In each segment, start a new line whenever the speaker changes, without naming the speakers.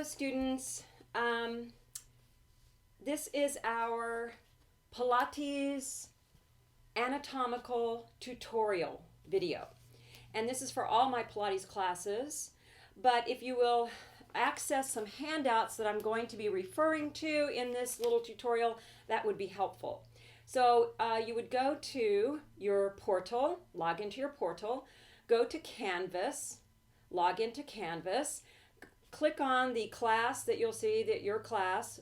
Hello students, this is our Pilates anatomical tutorial video, and this is for all my Pilates classes, but if you will access some handouts that I'm going to be referring to in this little tutorial, that would be helpful. So you would go to your portal, log into your portal, go to Canvas, log into Canvas, click on the class that you'll see that your class,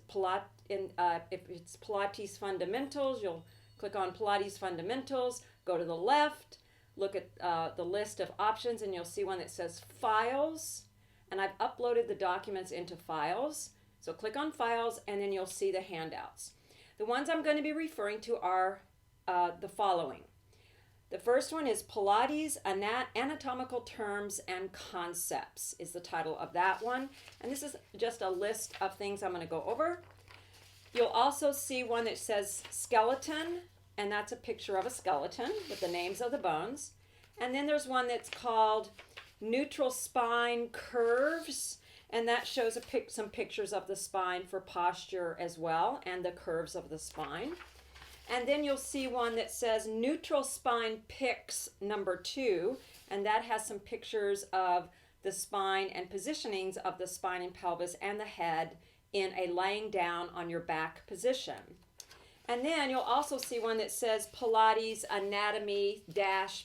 if it's Pilates Fundamentals, you'll click on Pilates Fundamentals, go to the left, look at the list of options, and you'll see one that says Files, and I've uploaded the documents into Files. So click on Files, and then you'll see the handouts. The ones I'm going to be referring to are the following. The first one is Pilates Anatomical Terms and Concepts is the title of that one. And this is just a list of things I'm going to go over. You'll also see one that says Skeleton, and that's a picture of a skeleton with the names of the bones. And then there's one that's called Neutral Spine Curves, and that shows some pictures of the spine for posture as well, and the curves of the spine. And then you'll see one that says Neutral Spine Pics number 2, and that has some pictures of the spine and positionings of the spine and pelvis and the head in a laying down on your back position. And then you'll also see one that says Pilates Anatomy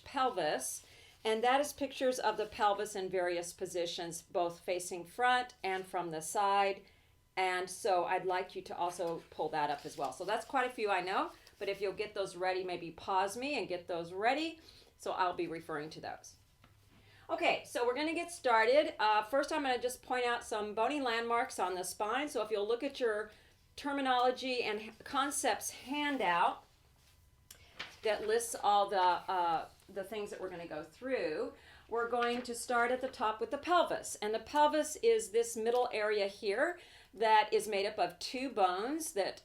Pelvis, and that is pictures of the pelvis in various positions, both facing front and from the side. And so I'd like you to also pull that up as well. So that's quite a few, I know. But if you'll get those ready, maybe pause me and get those ready. So I'll be referring to those. Okay, so we're going to get started. First, I'm going to just point out some bony landmarks on the spine. So if you'll look at your terminology and concepts handout that lists all the things that we're going to go through, we're going to start at the top with the pelvis. And the pelvis is this middle area here that is made up of two bones, that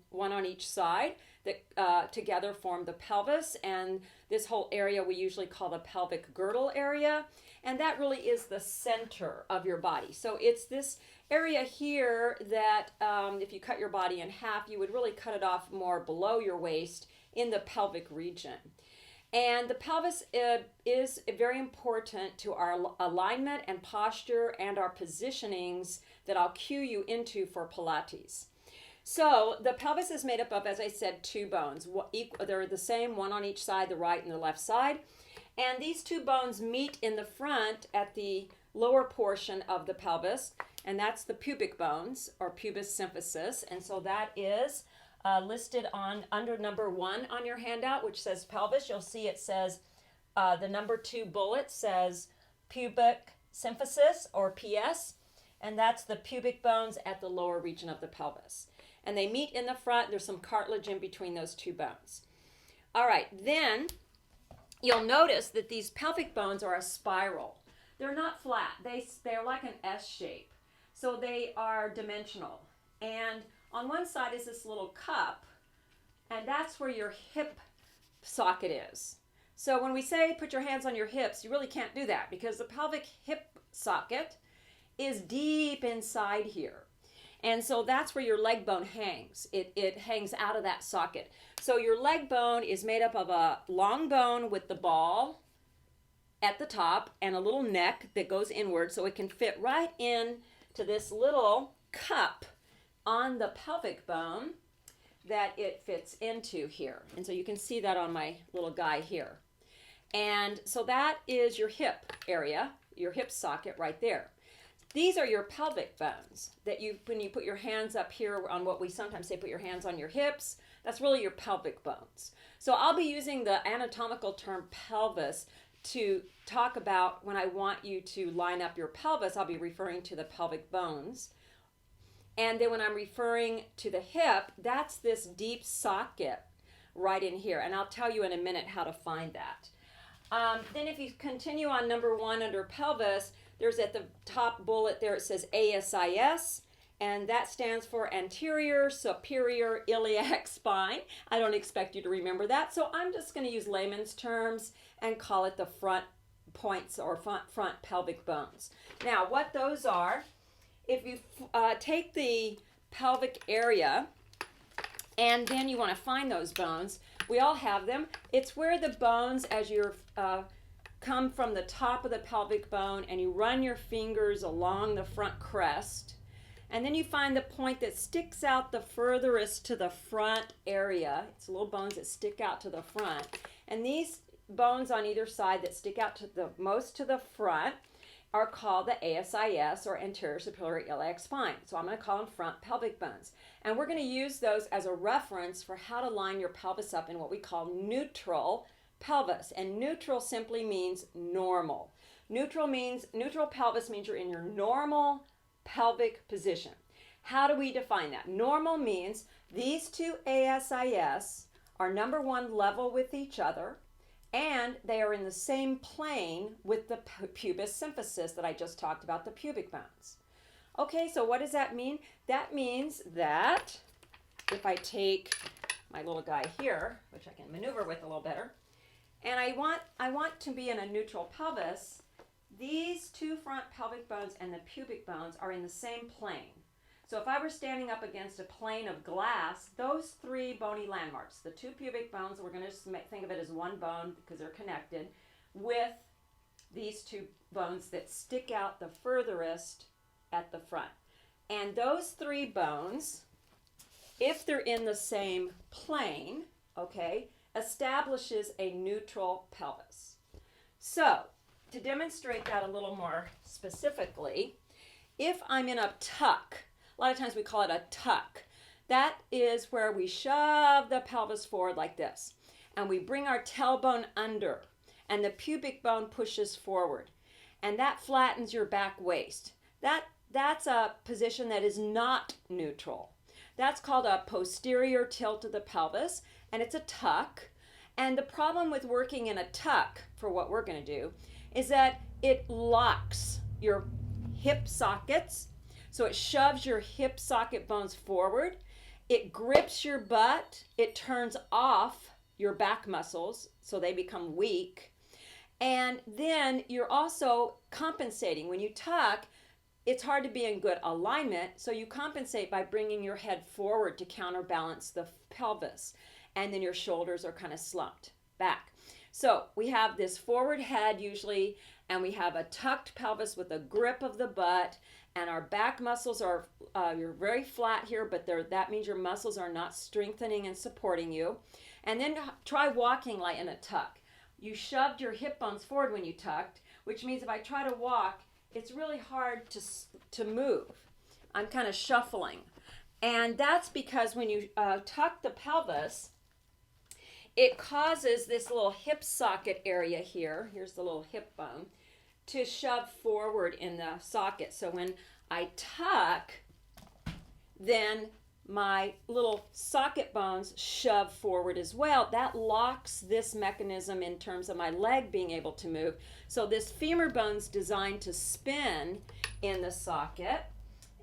one on each side, that together form the pelvis, and this whole area we usually call the pelvic girdle area, and that really is the center of your body. So it's this area here that if you cut your body in half, you would really cut it off more below your waist in the pelvic region. And the pelvis is very important to our alignment and posture and our positionings that I'll cue you into for Pilates. So the pelvis is made up of, as I said, two bones. They're the same, one on each side, the right and the left side. And these two bones meet in the front at the lower portion of the pelvis, and that's the pubic bones, or pubis symphysis. And so that is listed under number 1 on your handout, which says pelvis. You'll see it says, the number 2 bullet says pubic symphysis, or PS, and that's the pubic bones at the lower region of the pelvis. And they meet in the front. There's some cartilage in between those two bones. All right, then you'll notice that these pelvic bones are a spiral. They're not flat. They're like an S shape. So they are dimensional. And on one side is this little cup, and that's where your hip socket is. So when we say put your hands on your hips, you really can't do that because the pelvic hip socket is deep inside here. And so that's where your leg bone hangs. It hangs out of that socket. So your leg bone is made up of a long bone with the ball at the top and a little neck that goes inward, so it can fit right in to this little cup on the pelvic bone that it fits into here. And so you can see that on my little guy here. And so that is your hip area, your hip socket right there. These are your pelvic bones that when you put your hands up here on what we sometimes say, put your hands on your hips, that's really your pelvic bones. So I'll be using the anatomical term pelvis to talk about when I want you to line up your pelvis. I'll be referring to the pelvic bones. And then when I'm referring to the hip, that's this deep socket right in here. And I'll tell you in a minute how to find that. Then if you continue on number 1 under pelvis, there's at the top bullet there, it says ASIS, and that stands for Anterior Superior Iliac Spine. I don't expect you to remember that, so I'm just going to use layman's terms and call it the front points or front pelvic bones. Now, what those are if you take the pelvic area and then you want to find those bones, we all have them. It's where the bones, as you come from the top of the pelvic bone and you run your fingers along the front crest, and then you find the point that sticks out the furthest to the front area. It's little bones that stick out to the front. And these bones on either side that stick out to the most to the front are called the ASIS, or anterior superior iliac spine. So I'm going to call them front pelvic bones. And we're going to use those as a reference for how to line your pelvis up in what we call neutral pelvis. And neutral simply means normal. Neutral pelvis means you're in your normal pelvic position. How do we define that? Normal means these two ASIS are number one, level with each other, and they are in the same plane with the pubis symphysis that I just talked about, the pubic bones. Okay, so what does that mean? That means that if I take my little guy here, which I can maneuver with a little better, and I want to be in a neutral pelvis, these two front pelvic bones and the pubic bones are in the same plane. So if I were standing up against a plane of glass, those three bony landmarks, the two pubic bones, we're going to just think of it as one bone because they're connected, with these two bones that stick out the furthest at the front. And those three bones, if they're in the same plane, okay, establishes a neutral pelvis. So, to demonstrate that a little more specifically, if I'm in a tuck, a lot of times we call it a tuck. That is where we shove the pelvis forward like this. And we bring our tailbone under. And the pubic bone pushes forward. And that flattens your back waist. That's a position that is not neutral. That's called a posterior tilt of the pelvis. And it's a tuck. And the problem with working in a tuck, for what we're going to do, is that it locks your hip sockets. So it shoves your hip socket bones forward. It grips your butt. It turns off your back muscles so they become weak. And then you're also compensating. When you tuck, it's hard to be in good alignment, so you compensate by bringing your head forward to counterbalance the pelvis. And then your shoulders are kind of slumped back. So we have this forward head usually, and we have a tucked pelvis with a grip of the butt, and our back muscles are, you're very flat here, but that means your muscles are not strengthening and supporting you. And then try walking like in a tuck. You shoved your hip bones forward when you tucked, which means if I try to walk, it's really hard to move. I'm kind of shuffling. And that's because when you tuck the pelvis, it causes this little hip socket area here, here's the little hip bone, to shove forward in the socket. So when I tuck, then my little socket bones shove forward as well. That locks this mechanism in terms of my leg being able to move. So this femur bone's designed to spin in the socket.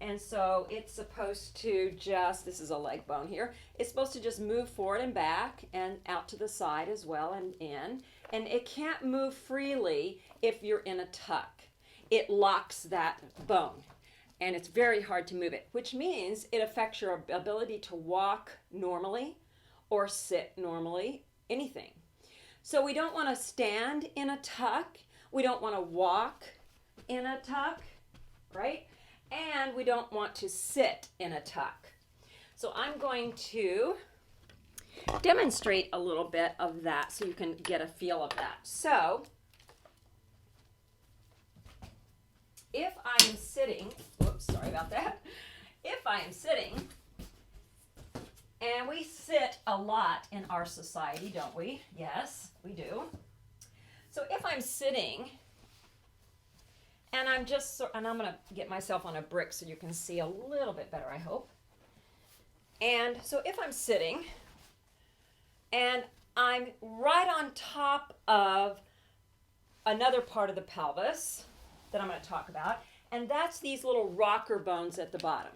And so it's supposed to just, this is a leg bone here, it's supposed to just move forward and back and out to the side as well and in. And it can't move freely if you're in a tuck. It locks that bone. And it's very hard to move it, which means it affects your ability to walk normally or sit normally, anything. So we don't want to stand in a tuck. We don't want to walk in a tuck, right? And we don't want to sit in a tuck. So I'm going to demonstrate a little bit of that so you can get a feel of that. So if I am sitting, whoops, sorry about that. If I am sitting, and we sit a lot in our society, don't we? Yes, we do. So if I'm sitting, and I'm going to get myself on a brick so you can see a little bit better, I hope. And so if I'm sitting, and I'm right on top of another part of the pelvis that I'm going to talk about, and that's these little rocker bones at the bottom.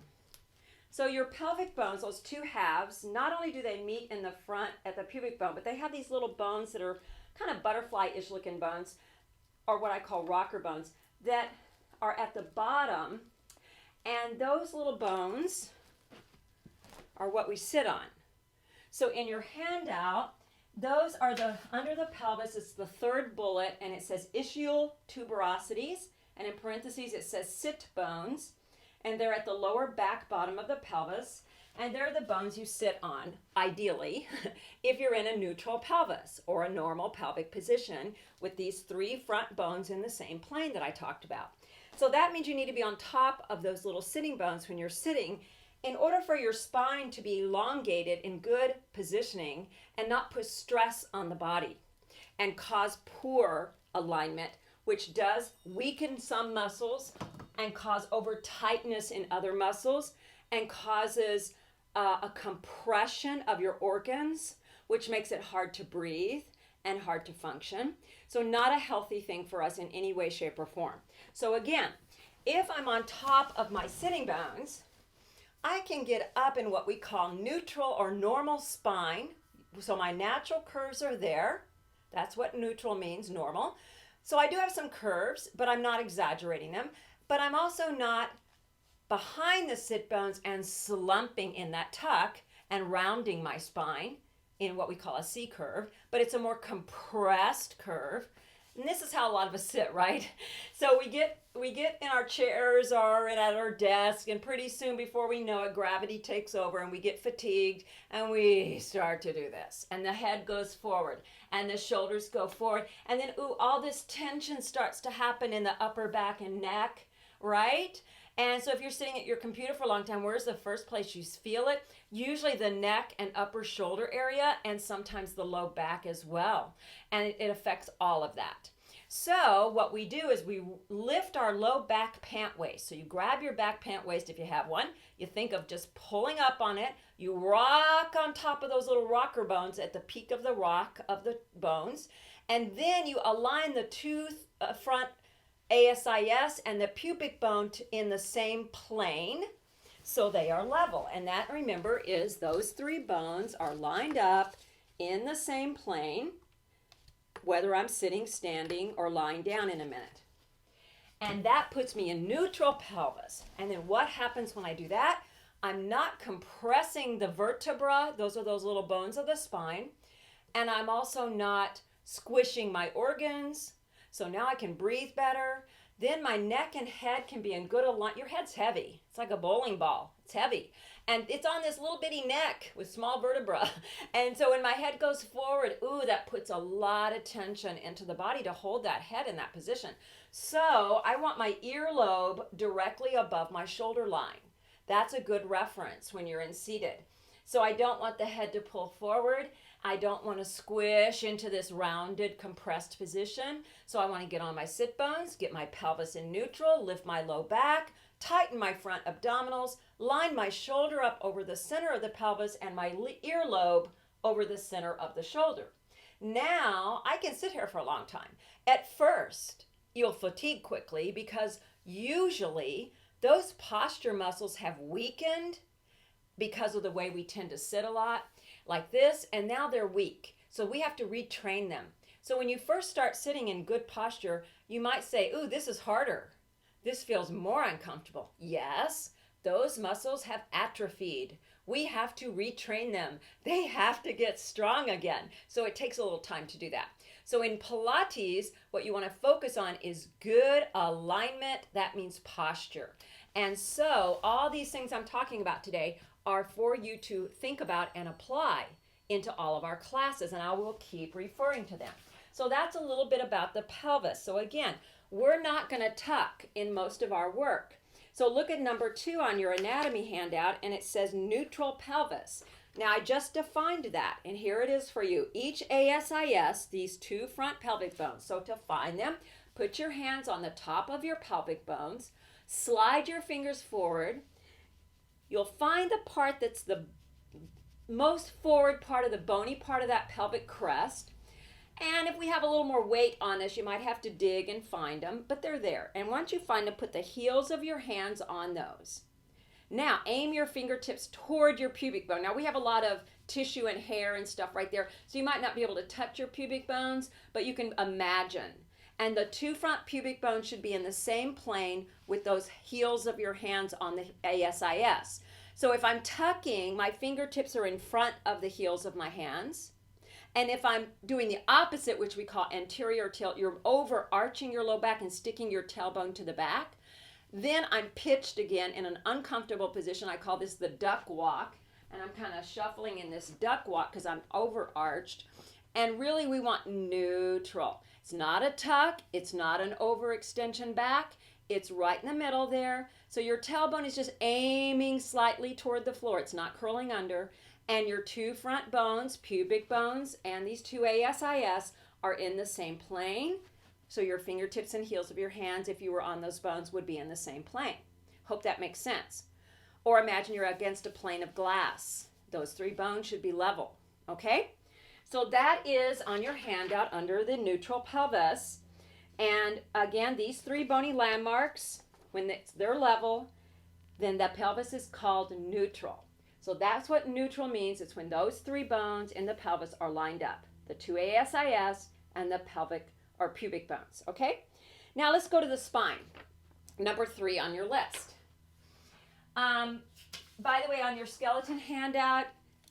So your pelvic bones, those two halves, not only do they meet in the front at the pubic bone, but they have these little bones that are kind of butterfly-ish looking bones, or what I call rocker bones, that are at the bottom, And those little bones are what we sit on. So in your handout, those are under the pelvis, it's the third bullet, and it says ischial tuberosities, and in parentheses it says sit bones, and they're at the lower back bottom of the pelvis, and they're the bones you sit on, ideally, if you're in a neutral pelvis or a normal pelvic position with these three front bones in the same plane that I talked about. So that means you need to be on top of those little sitting bones when you're sitting in order for your spine to be elongated in good positioning and not put stress on the body and cause poor alignment, which does weaken some muscles and cause over tightness in other muscles and causes a compression of your organs, which makes it hard to breathe and hard to function. So not a healthy thing for us in any way, shape, or form. So again, if I'm on top of my sitting bones, I can get up in what we call neutral or normal spine. So my natural curves are there. That's what neutral means, normal. So I do have some curves, but I'm not exaggerating them. But I'm also not behind the sit bones and slumping in that tuck and rounding my spine in what we call a C curve, but it's a more compressed curve. And this is how a lot of us sit, right? So we get in our chairs or at our desk, and pretty soon before we know it, gravity takes over and we get fatigued and we start to do this. And the head goes forward and the shoulders go forward. And then, all this tension starts to happen in the upper back and neck, right? And so if you're sitting at your computer for a long time, where's the first place you feel it? Usually the neck and upper shoulder area, and sometimes the low back as well. And it affects all of that. So what we do is we lift our low back pant waist. So you grab your back pant waist if you have one. You think of just pulling up on it. You rock on top of those little rocker bones at the peak of the rock of the bones. And then you align the two front ASIS and the pubic bone in the same plane so they are level. And that, remember, is those three bones are lined up in the same plane, whether I'm sitting, standing, or lying down in a minute. And that puts me in neutral pelvis. And then what happens when I do that? I'm not compressing the vertebra, those are those little bones of the spine, and I'm also not squishing my organs. So now I can breathe better. Then my neck and head can be in good alignment. Your head's heavy. It's like a bowling ball. It's heavy. And it's on this little bitty neck with small vertebra. And so when my head goes forward, that puts a lot of tension into the body to hold that head in that position. So I want my earlobe directly above my shoulder line. That's a good reference when you're in seated. So I don't want the head to pull forward. I don't want to squish into this rounded, compressed position. So I want to get on my sit bones, get my pelvis in neutral, lift my low back, tighten my front abdominals, line my shoulder up over the center of the pelvis and my earlobe over the center of the shoulder. Now I can sit here for a long time. At first, you'll fatigue quickly because usually those posture muscles have weakened because of the way we tend to sit a lot like this, and now they're weak. So we have to retrain them. So when you first start sitting in good posture, you might say, this is harder. This feels more uncomfortable. Yes, those muscles have atrophied. We have to retrain them. They have to get strong again. So it takes a little time to do that. So in Pilates, what you want to focus on is good alignment. That means posture. And so all these things I'm talking about today are for you to think about and apply into all of our classes, and I will keep referring to them. So that's a little bit about the pelvis. So again, we're not going to tuck in most of our work. So look at number 2 on your anatomy handout, and it says neutral pelvis. Now I just defined that, and here it is for you. Each ASIS, these two front pelvic bones. So to find them, put your hands on the top of your pelvic bones, slide your fingers forward. You'll find the part that's the most forward part of the bony part of that pelvic crest. And if we have a little more weight on this, you might have to dig and find them, but they're there. And once you find them, put the heels of your hands on those. Now, aim your fingertips toward your pubic bone. Now, we have a lot of tissue and hair and stuff right there, so you might not be able to touch your pubic bones, but you can imagine. And the two front pubic bones should be in the same plane with those heels of your hands on the ASIS. So if I'm tucking, my fingertips are in front of the heels of my hands. And if I'm doing the opposite, which we call anterior tilt, you're overarching your low back and sticking your tailbone to the back. Then I'm pitched again in an uncomfortable position. I call this the duck walk. And I'm kind of shuffling in this duck walk because I'm overarched. And really we want neutral. It's not a tuck. It's not an overextension back. It's right in the middle there. So your tailbone is just aiming slightly toward the floor. It's not curling under. And your two front bones, pubic bones, and these two ASIS are in the same plane. So your fingertips and heels of your hands, if you were on those bones, would be in the same plane. Hope that makes sense. Or imagine you're against a plane of glass. Those three bones should be level, okay? So that is on your handout under the neutral pelvis. And again, these three bony landmarks, when they're level, then the pelvis is called neutral. So that's what neutral means. It's when those three bones in the pelvis are lined up. The two ASIS and the pelvic or pubic bones, okay? Now let's go to the spine. Number 3 on your list. By the way, on your skeleton handout,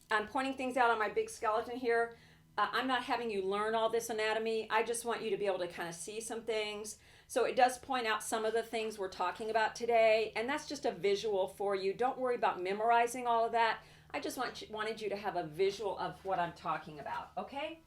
I'm pointing things out on my big skeleton here. I'm not having you learn all this anatomy. I just want you to be able to kind of see some things. So it does point out some of the things we're talking about today, and that's just a visual for you. Don't worry about memorizing all of that. I just wanted you to have a visual of what I'm talking about, okay?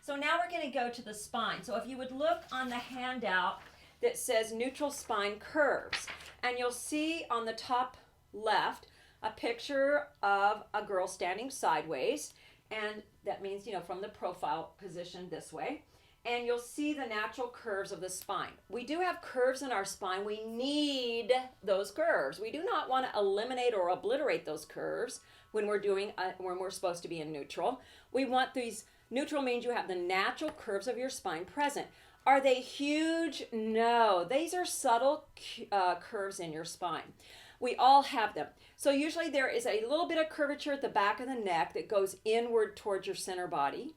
So now we're going to go to the spine. So if you would look on the handout that says neutral spine curves, and you'll see on the top left a picture of a girl standing sideways, and that means, you know, from the profile position this way. And you'll see the natural curves of the spine. We do have curves in our spine. We need those curves. We do not want to eliminate or obliterate those curves when we're when we're supposed to be in neutral. We want these. Neutral means you have the natural curves of your spine present. Are they huge? No. These are subtle curves in your spine. We all have them. So usually there is a little bit of curvature at the back of the neck that goes inward towards your center body.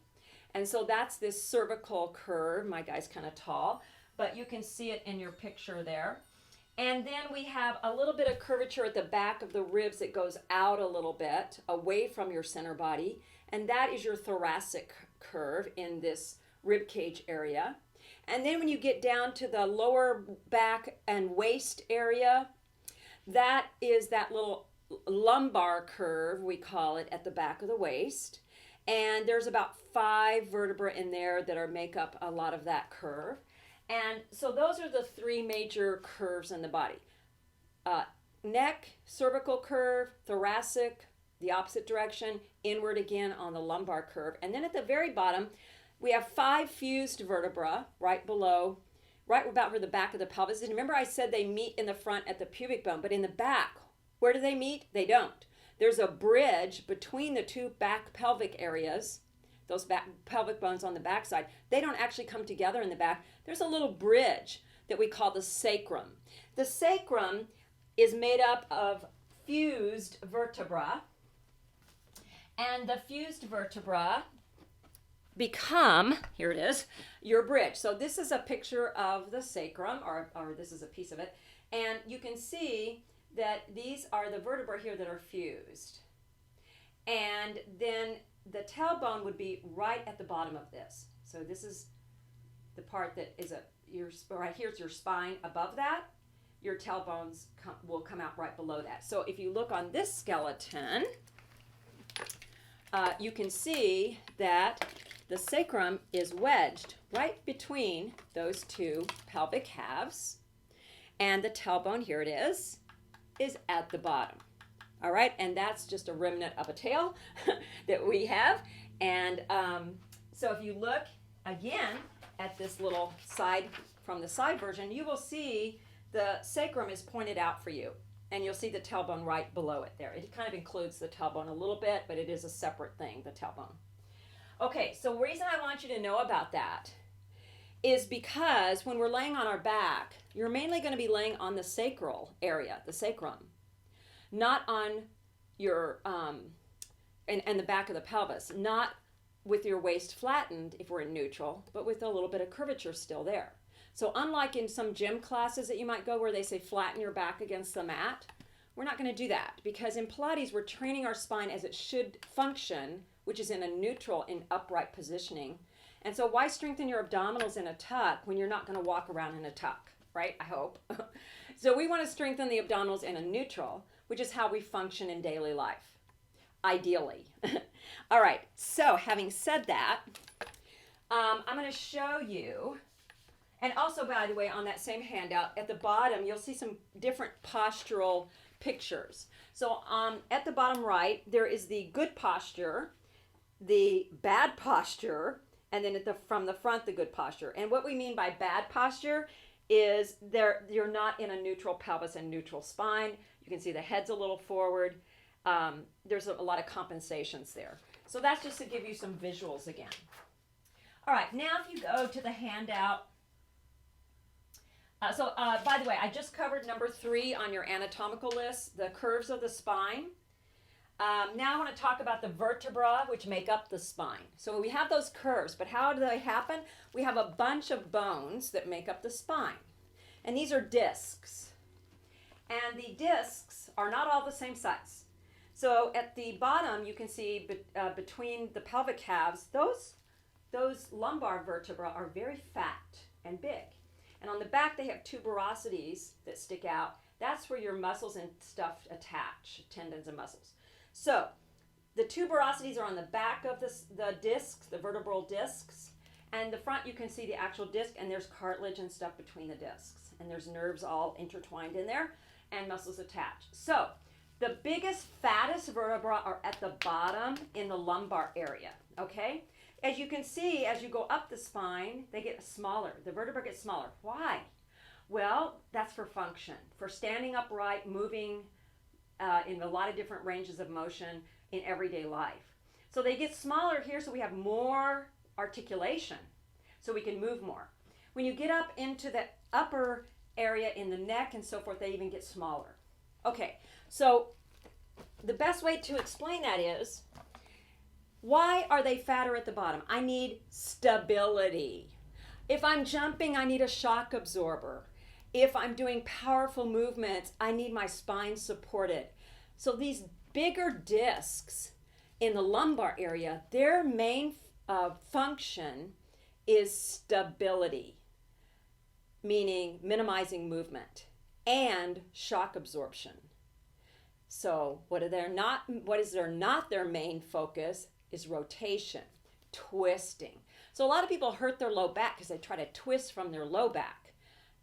And so that's this cervical curve. My guy's kind of tall, but you can see it in your picture there. And then we have a little bit of curvature at the back of the ribs that goes out a little bit away from your center body. And that is your thoracic curve in this rib cage area. And then when you get down to the lower back and waist area, that is that little lumbar curve, we call it, at the back of the waist. And there's about 5 vertebrae in there that make up a lot of that curve. And so those are the 3 major curves in the body. Neck, cervical curve, thoracic, the opposite direction, inward again on the lumbar curve. And then at the very bottom, we have 5 fused vertebrae right below, right about where the back of the pelvis is. And remember I said they meet in the front at the pubic bone, but in the back, where do they meet? They don't. There's a bridge between the 2 back pelvic areas, those back pelvic bones on the back side. They don't actually come together in the back. There's a little bridge that we call the sacrum. The sacrum is made up of fused vertebra, and the fused vertebra become, here it is, your bridge. So this is a picture of the sacrum, or this is a piece of it, and you can see that these are the vertebrae here that are fused. And then the tailbone would be right at the bottom of this. So this is the part that is right here's your spine. Above that, your tailbones will come out right below that. So if you look on this skeleton, you can see that the sacrum is wedged right between those 2 pelvic halves, and the tailbone, here it is at the bottom. All right, and that's just a remnant of a tail that we have. And so if you look again at this little side, from the side version, you will see the sacrum is pointed out for you, and you'll see the tailbone right below it there. It kind of includes the tailbone a little bit, but it is a separate thing, the tailbone. Okay, so the reason I want you to know about that is because when we're laying on our back, you're mainly going to be laying on the sacral area, the sacrum, not on your, and the back of the pelvis, not with your waist flattened if we're in neutral, but with a little bit of curvature still there. So unlike in some gym classes that you might go where they say flatten your back against the mat, we're not going to do that, because in Pilates we're training our spine as it should function, which is in a neutral, in upright positioning. And so why strengthen your abdominals in a tuck when you're not going to walk around in a tuck, right? I hope. So we want to strengthen the abdominals in a neutral, which is how we function in daily life, ideally. All right, so having said that, I'm going to show you, and also, by the way, on that same handout, at the bottom, you'll see some different postural pictures. So at the bottom right, there is the good posture, the bad posture, and then from the front, the good posture. And what we mean by bad posture is you're not in a neutral pelvis and neutral spine. You can see the head's a little forward. There's a lot of compensations there. So that's just to give you some visuals again. All right, now if you go to the handout. By the way, I just covered number 3 on your anatomical list, the curves of the spine. Now I want to talk about the vertebra, which make up the spine. So we have those curves, but how do they happen? We have a bunch of bones that make up the spine. And these are discs. And the discs are not all the same size. So at the bottom, you can see between the pelvic calves, those lumbar vertebrae are very fat and big. And on the back, they have tuberosities that stick out. That's where your muscles and stuff attach, tendons and muscles. So the tuberosities are on the back of the discs, the vertebral discs. And the front, you can see the actual disc, and there's cartilage and stuff between the discs. And there's nerves all intertwined in there and muscles attached. So the biggest, fattest vertebrae are at the bottom in the lumbar area, okay? As you can see, as you go up the spine, they get smaller. The vertebrae get smaller. Why? Well, that's for function, for standing upright, moving in a lot of different ranges of motion in everyday life. So they get smaller here, so we have more articulation, so we can move more. When you get up into the upper area in the neck and so forth, they even get smaller. Okay, so the best way to explain that is, why are they fatter at the bottom? I need stability. If I'm jumping, I need a shock absorber. If I'm doing powerful movements, I need my spine supported. So these bigger discs in the lumbar area, their main function is stability, meaning minimizing movement, and shock absorption. So what is not their main focus is rotation, twisting. So a lot of people hurt their low back because they try to twist from their low back.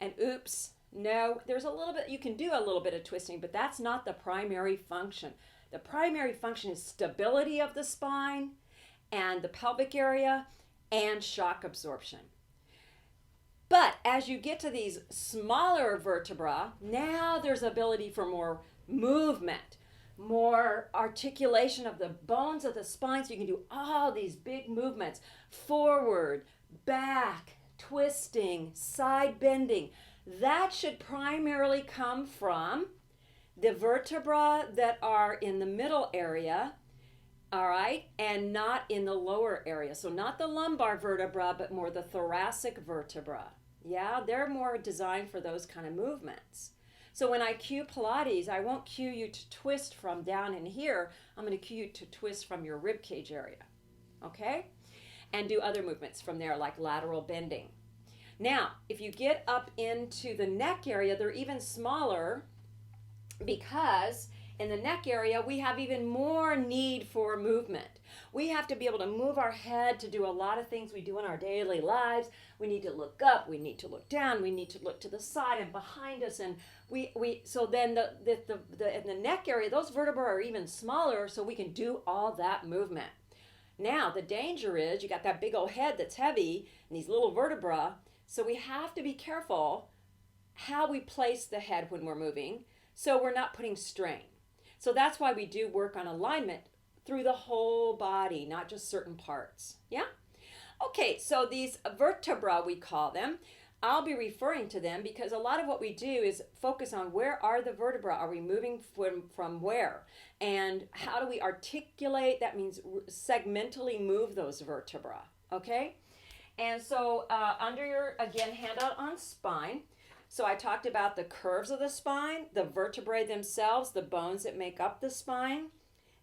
And oops, no, there's a little bit, you can do a little bit of twisting, but that's not the primary function. The primary function is stability of the spine and the pelvic area and shock absorption. But as you get to these smaller vertebrae, now there's ability for more movement, more articulation of the bones of the spine, so you can do all these big movements, forward, back, twisting, side bending. That should primarily come from the vertebrae that are in the middle area, all right, and not in the lower area. So not the lumbar vertebra, but more the thoracic vertebra. Yeah, they're more designed for those kind of movements. So when I cue Pilates, I won't cue you to twist from down in here. I'm going to cue you to twist from your ribcage area, okay? And do other movements from there, like lateral bending. Now, if you get up into the neck area, they're even smaller, because in the neck area, we have even more need for movement. We have to be able to move our head to do a lot of things we do in our daily lives. We need to look up, we need to look down, we need to look to the side and behind us. And so then in the neck area, those vertebrae are even smaller, so we can do all that movement. Now, the danger is you got that big old head that's heavy and these little vertebrae, so we have to be careful how we place the head when we're moving, so we're not putting strain. So that's why we do work on alignment through the whole body, not just certain parts. Yeah? Okay, so these vertebrae, we call them, I'll be referring to them because a lot of what we do is focus on where are the vertebrae? Are we moving from where? And how do we articulate? That means segmentally move those vertebrae, okay? And so under your, again, handout on spine, so I talked about the curves of the spine, the vertebrae themselves, the bones that make up the spine.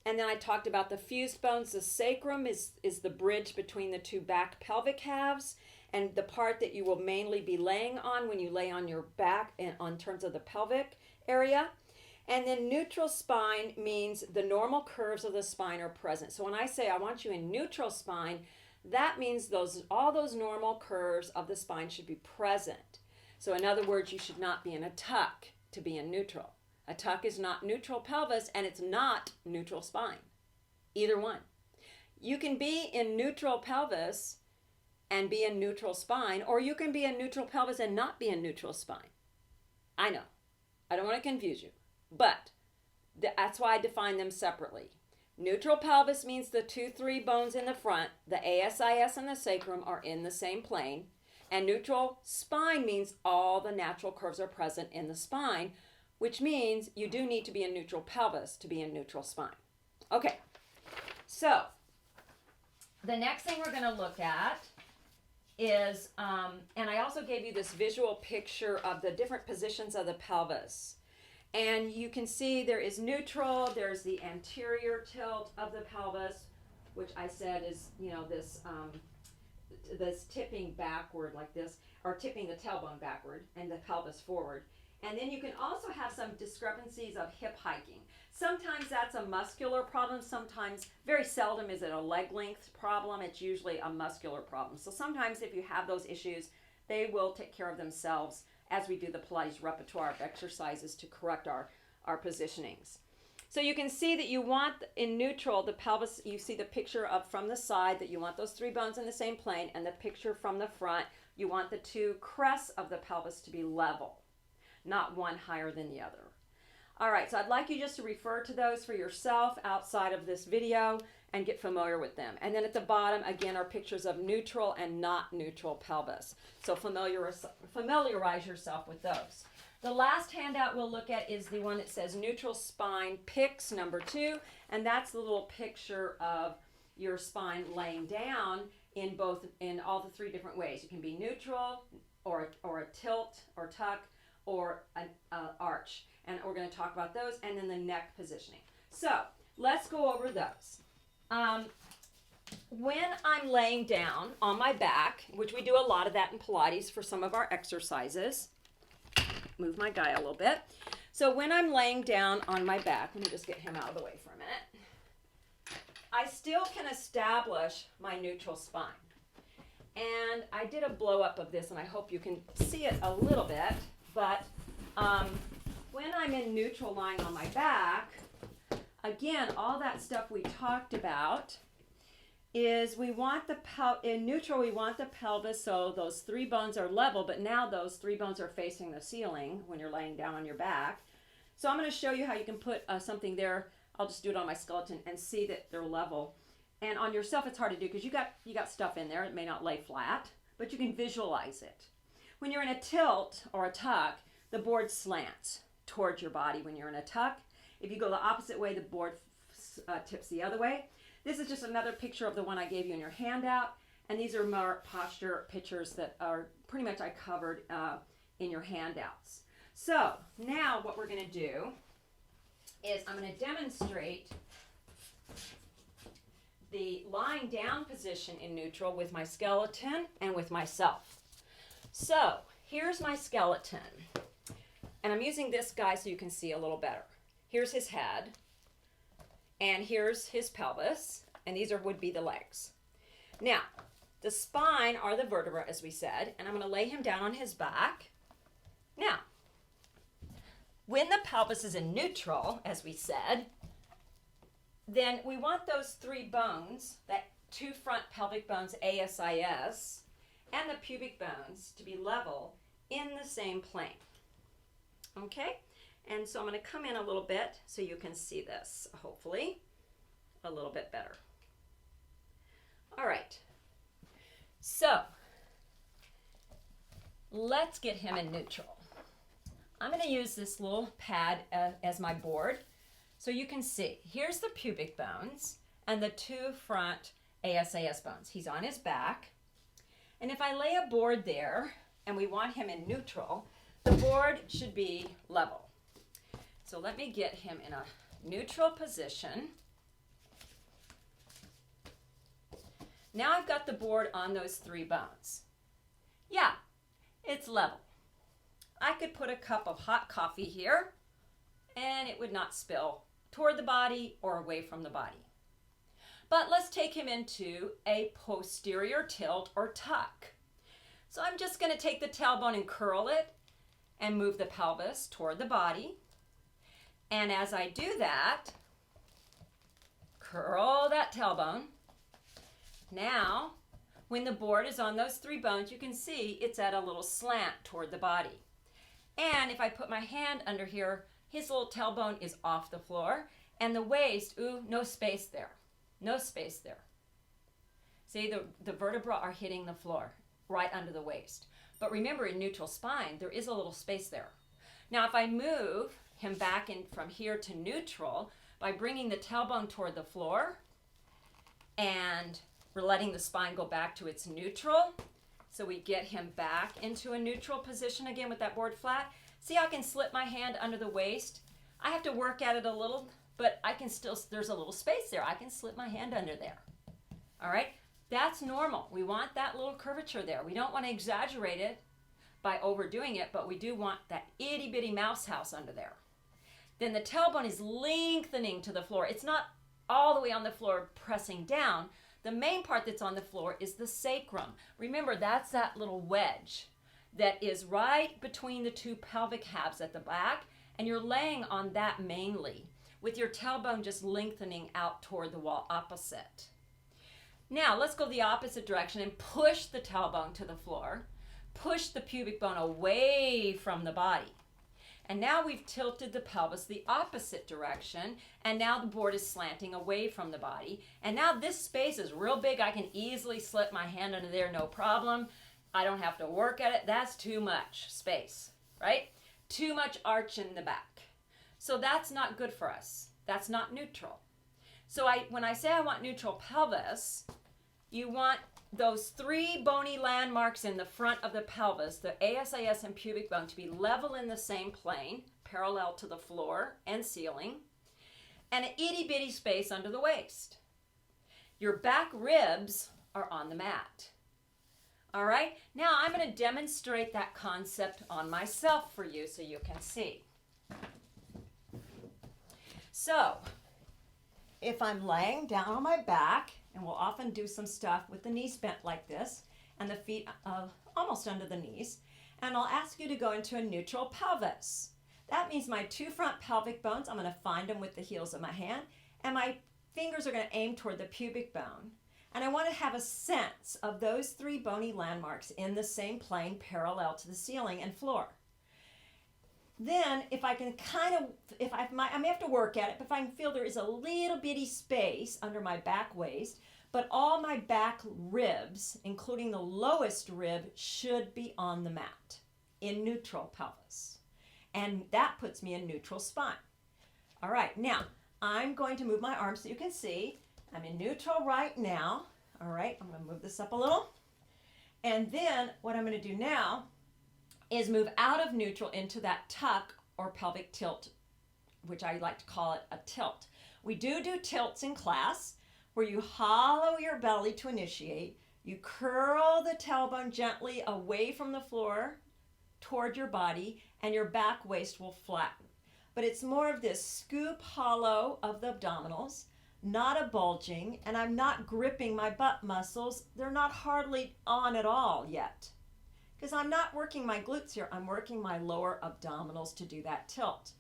And then I talked about the fused bones. The sacrum is the bridge between the two back pelvic halves, and the part that you will mainly be laying on when you lay on your back and on terms of the pelvic area. And then neutral spine means the normal curves of the spine are present. So when I say I want you in neutral spine, that means all those normal curves of the spine should be present. So in other words, you should not be in a tuck to be in neutral. A tuck is not neutral pelvis, and it's not neutral spine. Either one. You can be in neutral pelvis and be in neutral spine, or you can be in neutral pelvis and not be in neutral spine. I know. I don't want to confuse you. But that's why I define them separately. Neutral pelvis means the 2-3 bones in the front, the ASIS and the sacrum, are in the same plane. And neutral spine means all the natural curves are present in the spine, which means you do need to be in neutral pelvis to be in neutral spine. Okay, so the next thing we're going to look at is, and I also gave you this visual picture of the different positions of the pelvis. And you can see there is neutral, there's the anterior tilt of the pelvis, which I said is, this tipping backward like this, or tipping the tailbone backward and the pelvis forward. And then you can also have some discrepancies of hip hiking. Sometimes that's a muscular problem. Sometimes, very seldom is it a leg length problem. It's usually a muscular problem. So sometimes if you have those issues, they will take care of themselves as we do the Pilates repertoire of exercises to correct our positionings. So you can see that you want, in neutral, the pelvis, you see the picture of from the side that you want those 3 bones in the same plane, and the picture from the front, you want the 2 crests of the pelvis to be level, not one higher than the other. All right, so I'd like you just to refer to those for yourself outside of this video and get familiar with them. And then at the bottom, again, are pictures of neutral and not neutral pelvis. So familiarize yourself with those. The last handout we'll look at is the one that says neutral spine pics number 2, and that's the little picture of your spine laying down in all the 3 different ways. You can be neutral, or a tilt, or tuck, or an arch. And we're going to talk about those, and then the neck positioning. So let's go over those. When I'm laying down on my back, which we do a lot of that in Pilates for some of our exercises, move my guy a little bit. So when I'm laying down on my back, let me just get him out of the way for a minute, I still can establish my neutral spine. And I did a blow up of this, and I hope you can see it a little bit, but when I'm in neutral lying on my back, again, all that stuff we talked about is we want in neutral, we want the pelvis, so those 3 bones are level, but now those 3 bones are facing the ceiling when you're laying down on your back. So I'm going to show you how you can put something there. I'll just do it on my skeleton and see that they're level. And on yourself, it's hard to do because you got stuff in there. It may not lay flat, but you can visualize it. When you're in a tilt or a tuck, the board slants towards your body when you're in a tuck. If you go the opposite way, the board tips the other way. This is just another picture of the one I gave you in your handout, and these are more posture pictures that are pretty much I covered in your handouts. So now what we're going to do is I'm going to demonstrate the lying down position in neutral with my skeleton and with myself. So here's my skeleton, and I'm using this guy so you can see a little better. Here's his head, and here's his pelvis, and these would be the legs. Now, the spine are the vertebrae, as we said, and I'm going to lay him down on his back. Now, when the pelvis is in neutral, as we said, then we want those 3 bones, that 2 front pelvic bones, ASIS, and the pubic bones to be level in the same plane. Okay? And so I'm going to come in a little bit so you can see this, hopefully, a little bit better. All right. So, let's get him in neutral. I'm going to use this little pad as my board so you can see. Here's the pubic bones and the 2 front ASIS bones. He's on his back. And if I lay a board there and we want him in neutral, the board should be level. So let me get him in a neutral position. Now I've got the board on those 3 bones. Yeah, it's level. I could put a cup of hot coffee here and it would not spill toward the body or away from the body. But let's take him into a posterior tilt or tuck. So I'm just going to take the tailbone and curl it and move the pelvis toward the body. And as I do that, curl that tailbone. Now, when the board is on those 3 bones, you can see it's at a little slant toward the body. And if I put my hand under here, his little tailbone is off the floor. And the waist, ooh, no space there. No space there. See, the vertebrae are hitting the floor right under the waist. But remember, in neutral spine, there is a little space there. Now, if I move him back in from here to neutral by bringing the tailbone toward the floor, and we're letting the spine go back to its neutral, so we get him back into a neutral position again with that board flat. See, I can slip my hand under the waist. I have to work at it a little, but I can still, there's a little space there. I can slip my hand under there. All right, that's normal. We want that little curvature there. We don't want to exaggerate it by overdoing it, but we do want that itty bitty mouse house under there. Then the tailbone is lengthening to the floor. It's not all the way on the floor pressing down. The main part that's on the floor is the sacrum. Remember, that's that little wedge that is right between the 2 pelvic halves at the back, and you're laying on that mainly, with your tailbone just lengthening out toward the wall opposite. Now, let's go the opposite direction and push the tailbone to the floor. Push the pubic bone away from the body. And now we've tilted the pelvis the opposite direction, and now the board is slanting away from the body. And now this space is real big. I can easily slip my hand under there, no problem. I don't have to work at it. That's too much space, right? Too much arch in the back. So that's not good for us. That's not neutral. So when I say I want neutral pelvis, you want those 3 bony landmarks in the front of the pelvis, the ASIS and pubic bone, to be level in the same plane, parallel to the floor and ceiling, and an itty bitty space under the waist. Your back ribs are on the mat. All right, now I'm going to demonstrate that concept on myself for you so you can see. So, if I'm laying down on my back, and we'll often do some stuff with the knees bent like this, and the feet almost under the knees, and I'll ask you to go into a neutral pelvis. That means my 2 front pelvic bones, I'm going to find them with the heels of my hand, and my fingers are going to aim toward the pubic bone. And I want to have a sense of those 3 bony landmarks in the same plane parallel to the ceiling and floor. Then if I can I may have to work at it, but if I can feel there is a little bitty space under my back waist, but all my back ribs, including the lowest rib, should be on the mat in neutral pelvis. And that puts me in neutral spine. All right, now I'm going to move my arms so you can see. I'm in neutral right now. All right, I'm going to move this up a little. And then what I'm going to do now is move out of neutral into that tuck or pelvic tilt, which I like to call it a tilt. We do tilts in class where you hollow your belly to initiate. You curl the tailbone gently away from the floor toward your body, and your back waist will flatten. But it's more of this scoop hollow of the abdominals, not a bulging, and I'm not gripping my butt muscles. They're not hardly on at all yet, because I'm not working my glutes here. I'm working my lower abdominals to do that tilt.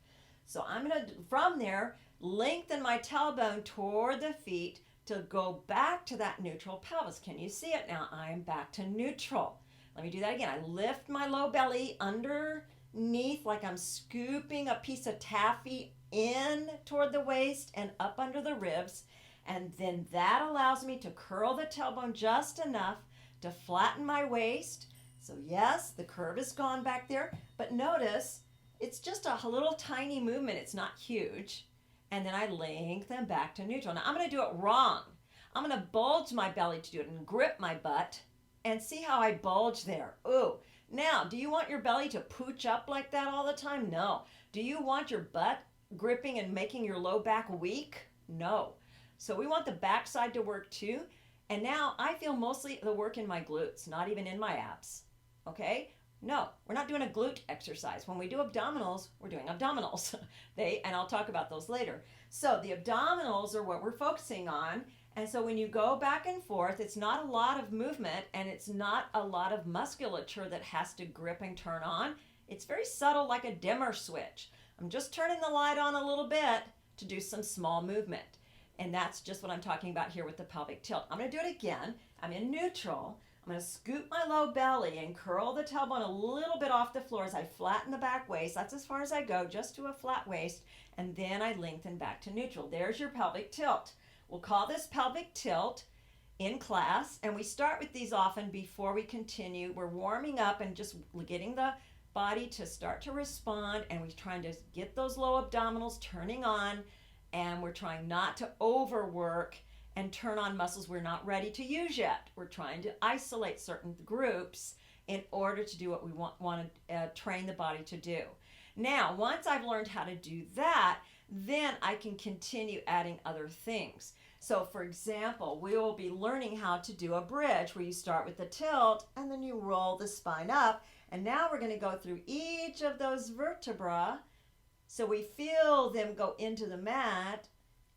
So I'm going to, from there, lengthen my tailbone toward the feet to go back to that neutral pelvis. Can you see it now? I am back to neutral. Let me do that again. I lift my low belly underneath like I'm scooping a piece of taffy in toward the waist and up under the ribs. And then that allows me to curl the tailbone just enough to flatten my waist. So yes, the curve is gone back there, but notice it's just a little tiny movement. It's not huge. And then I lengthen back to neutral. Now I'm going to do it wrong. I'm going to bulge my belly to do it and grip my butt
And see how I bulge there. Ooh. Now, do you want your belly to pooch up like that all the time? No. Do you want your butt gripping and making your low back weak? No. So we want the backside to work too. And now I feel mostly the work in my glutes, not even in my abs. Okay? No, we're not doing a glute exercise. When we do abdominals, we're doing abdominals. And I'll talk about those later. So the abdominals are what we're focusing on. And so when you go back and forth, it's not a lot of movement and it's not a lot of musculature that has to grip and turn on. It's very subtle, like a dimmer switch. I'm just turning the light on a little bit to do some small movement. And that's just what I'm talking about here with the pelvic tilt. I'm going to do it again. I'm in neutral. I'm going to scoop my low belly and curl the tailbone a little bit off the floor as I flatten the back waist. That's as far as I go, just to a flat waist. And then I lengthen back to neutral. There's your pelvic tilt. We'll call this pelvic tilt in class. And we start with these often before we continue. We're warming up and just getting the body to start to respond. And we're trying to get those low abdominals turning on. And we're trying not to overwork and turn on muscles we're not ready to use yet. We're trying to isolate certain groups in order to do what we want to train the body to do. Now, once I've learned how to do that, then I can continue adding other things. So, for example, we will be learning how to do a bridge where you start with the tilt and then you roll the spine up. And now we're going to go through each of those vertebrae so we feel them go into the mat.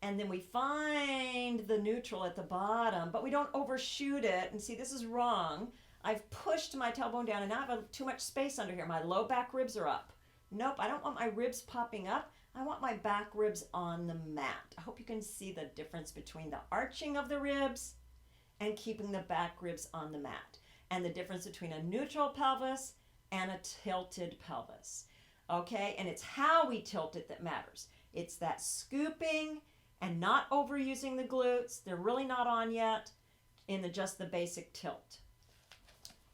And then we find the neutral at the bottom, but we don't overshoot it. And see, this is wrong. I've pushed my tailbone down and now I have too much space under here. My low back ribs are up. Nope, I don't want my ribs popping up. I want my back ribs on the mat. I hope you can see the difference between the arching of the ribs and keeping the back ribs on the mat. And the difference between a neutral pelvis and a tilted pelvis. Okay, and it's how we tilt it that matters. It's that scooping and not overusing the glutes. They're really not on yet in just the basic tilt.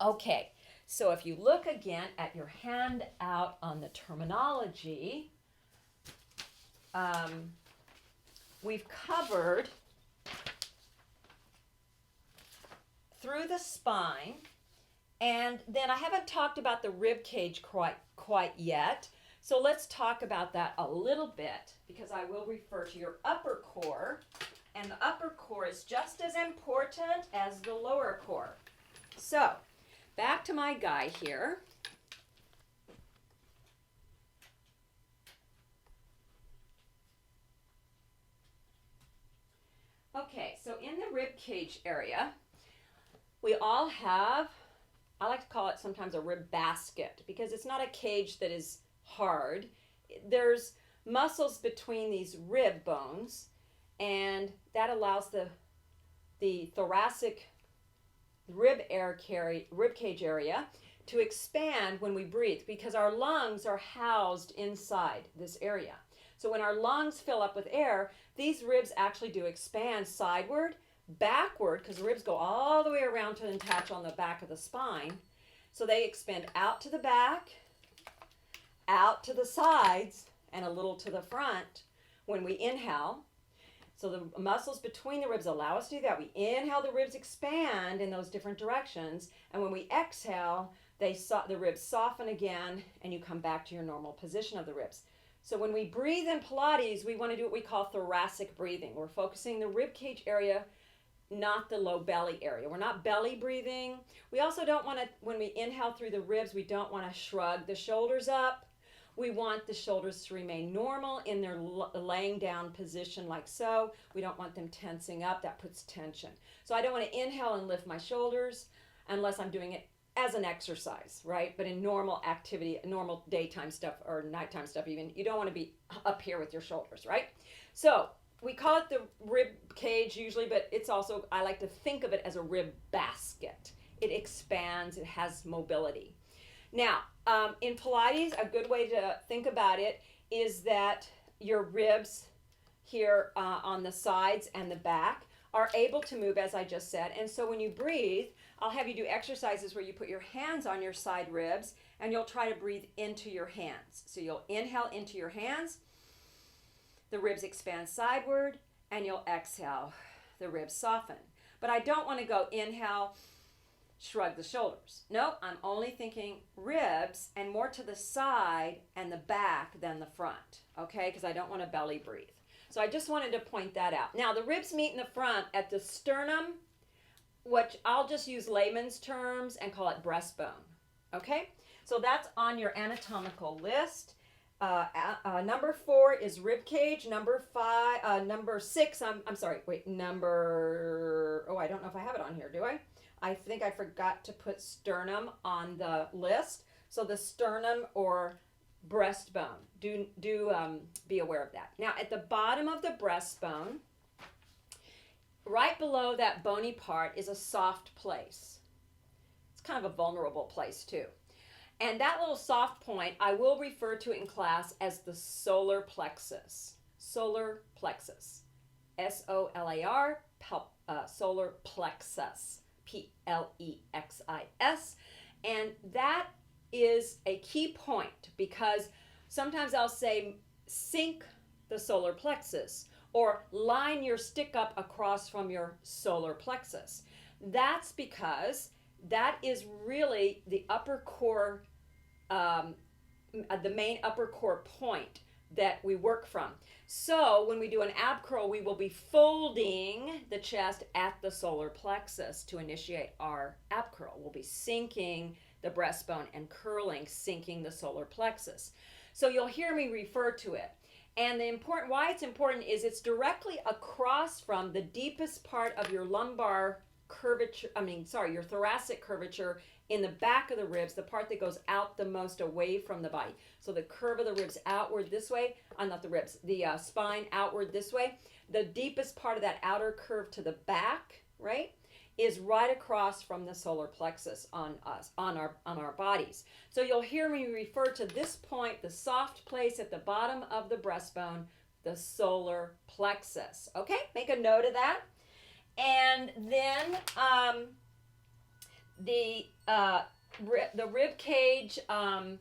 Okay, so if you look again at your handout on the terminology, we've covered through the spine, and then I haven't talked about the rib cage quite yet. So let's talk about that a little bit because I will refer to your upper core, and the upper core is just as important as the lower core. So back to my guy here. Okay, so in the rib cage area, we all have, I like to call it sometimes a rib basket because it's not a cage that is hard. There's muscles between these rib bones, and that allows the thoracic rib cage area to expand when we breathe because our lungs are housed inside this area. So when our lungs fill up with air, these ribs actually do expand sideward, backward, because the ribs go all the way around to attach on the back of the spine. So they expand out to the back, out to the sides, and a little to the front when we inhale. So the muscles between the ribs allow us to do that. We inhale, the ribs expand in those different directions, and when we exhale, the ribs soften again, and you come back to your normal position of the ribs. So when we breathe in Pilates, we want to do what we call thoracic breathing. We're focusing the rib cage area, not the low belly area. We're not belly breathing. We also don't want to, when we inhale through the ribs, we don't want to shrug the shoulders up. We want the shoulders to remain normal in their laying down position like so. We don't want them tensing up. That puts tension. So I don't want to inhale and lift my shoulders unless I'm doing it as an exercise, right? But in normal activity, normal daytime stuff or nighttime stuff even, you don't want to be up here with your shoulders, right? So we call it the rib cage usually, but it's also, I like to think of it as a rib basket. It expands, it has mobility. Now, in Pilates, a good way to think about it is that your ribs here on the sides and the back are able to move, as I just said. And so when you breathe, I'll have you do exercises where you put your hands on your side ribs and you'll try to breathe into your hands. So you'll inhale into your hands, the ribs expand sideward, and you'll exhale, the ribs soften. But I don't want to go inhale
shrug the shoulders. No, I'm only thinking ribs and more to the side and the back than the front, okay? Because I don't want to belly breathe. So I just wanted to point that out. Now, the ribs meet in the front at the sternum, which I'll just use layman's terms and call it breastbone, okay? So that's on your anatomical list. Number 4 is ribcage. Number 6, I'm sorry, wait, I don't know if I have it on here, do I? I think I forgot to put sternum on the list. So the sternum or breastbone, do be aware of that. Now at the bottom of the breastbone, right below that bony part is a soft place. It's kind of a vulnerable place too. And that little soft point, I will refer to it in class as the solar plexus. Solar plexus. S-O-L-A-R, solar plexus. P-L-E-X-I-S. And that is a key point because sometimes I'll say sink the solar plexus or line your stick up across from your solar plexus. That's because that is really the upper core, the main upper core point that we work from. So when we do an ab curl, we will be folding the chest at the solar plexus to initiate our ab curl. We'll be sinking the breastbone and curling, sinking the solar plexus. So you'll hear me refer to it. And why it's important is it's directly across from the deepest part of your lumbar curvature, your thoracic curvature in the back of the ribs, the part that goes out the most away from the body. So the curve of the ribs outward this way, not the ribs, the spine outward this way. The deepest part of that outer curve to the back, right, is right across from the solar plexus on our bodies. So you'll hear me refer to this point, the soft place at the bottom of the breastbone, the solar plexus. Okay, make a note of that. And then the rib cage, in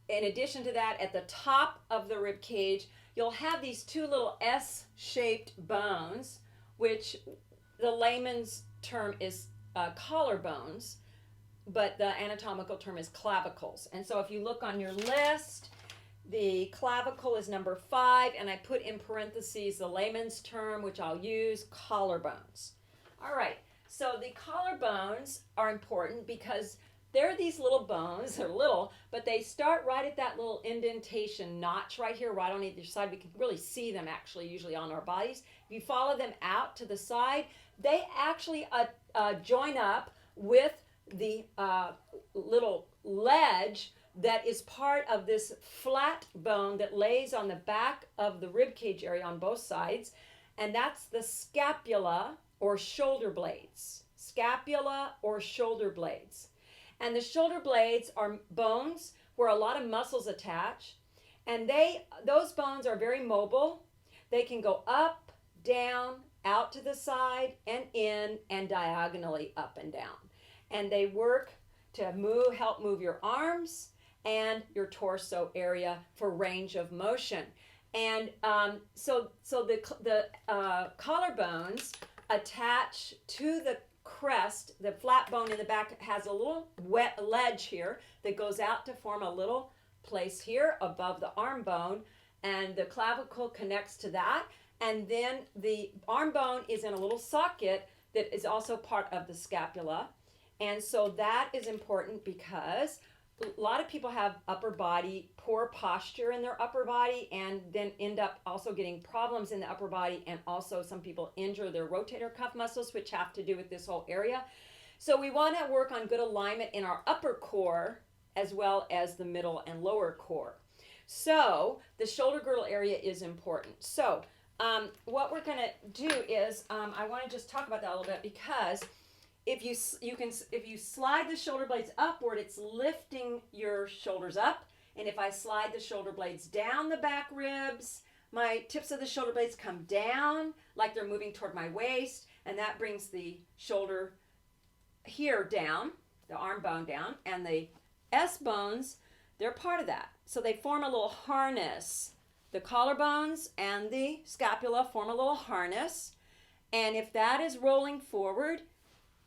addition to that, at the top of the rib cage, you'll have these two little S-shaped bones, which the layman's term is collarbones, but the anatomical term is clavicles. And so if you look on your list, the clavicle is number 5, and I put in parentheses the layman's term, which I'll use, collarbones. All right, so the collarbones are important because they're these little bones. They're little, but they start right at that little indentation notch right here, right on either side. We can really see them actually usually on our bodies. If you follow them out to the side, they actually join up with the little ledge that is part of this flat bone that lays on the back of the rib cage area on both sides, and that's the scapula or shoulder blades. Scapula or shoulder blades. And the shoulder blades are bones where a lot of muscles attach, and those bones are very mobile. They can go up, down, out to the side, and in, and diagonally up and down. And they work to help move your arms and your torso area for range of motion. And so the collarbones attach to the crest. The flat bone in the back has a little wet ledge here that goes out to form a little place here above the arm bone, and the clavicle connects to that. And then the arm bone is in a little socket that is also part of the scapula. And so that is important because a lot of people have poor posture in their upper body, and then end up also getting problems in the upper body, and also some people injure their rotator cuff muscles, which have to do with this whole area. So we want to work on good alignment in our upper core as well as the middle and lower core. So the shoulder girdle area is important. So what we're going to do is I want to just talk about that a little bit, because if you slide the shoulder blades upward, it's lifting your shoulders up. And if I slide the shoulder blades down the back ribs, my tips of the shoulder blades come down like they're moving toward my waist, and that brings the shoulder here down, the arm bone down, and the S bones, they're part of that. So they form a little harness. The collarbones and the scapula form a little harness. And if that is rolling forward,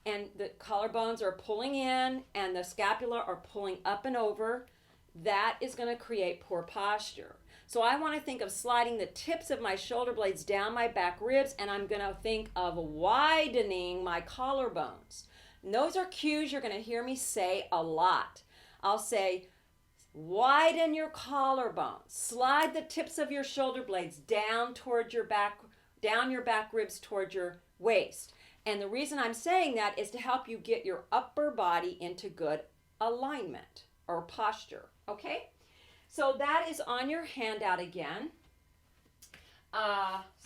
and the collarbones are pulling in and the scapula are pulling up and over, that is going to create poor posture. So I want to think of sliding the tips of my shoulder blades down my back ribs, and I'm going to think of widening my collarbones. And those are cues you're going to hear me say a lot. I'll say, widen your collarbones. Slide the tips of your shoulder blades down toward your back, down your back ribs toward your waist. And the reason I'm saying that is to help you get your upper body into good alignment or posture, okay? So that is on your handout again.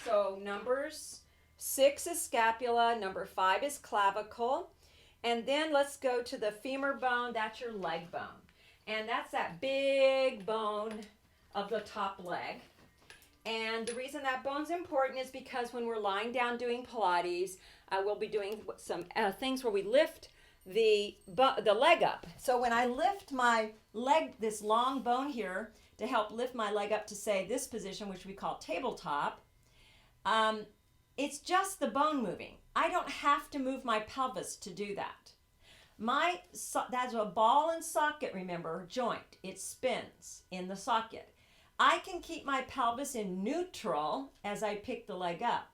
So numbers 6 is scapula, number 5 is clavicle, and then let's go to the femur bone. That's your leg bone, and that's that big bone of the top leg. And the reason that bone's important is because when we're lying down doing Pilates, we'll be doing some things where we lift the leg up. So when I lift my leg, this long bone here, to help lift my leg up to, say, this position, which we call tabletop, it's just the bone moving. I don't have to move my pelvis to do that. That's a ball and socket, remember, joint. It spins in the socket. I can keep my pelvis in neutral as I pick the leg up.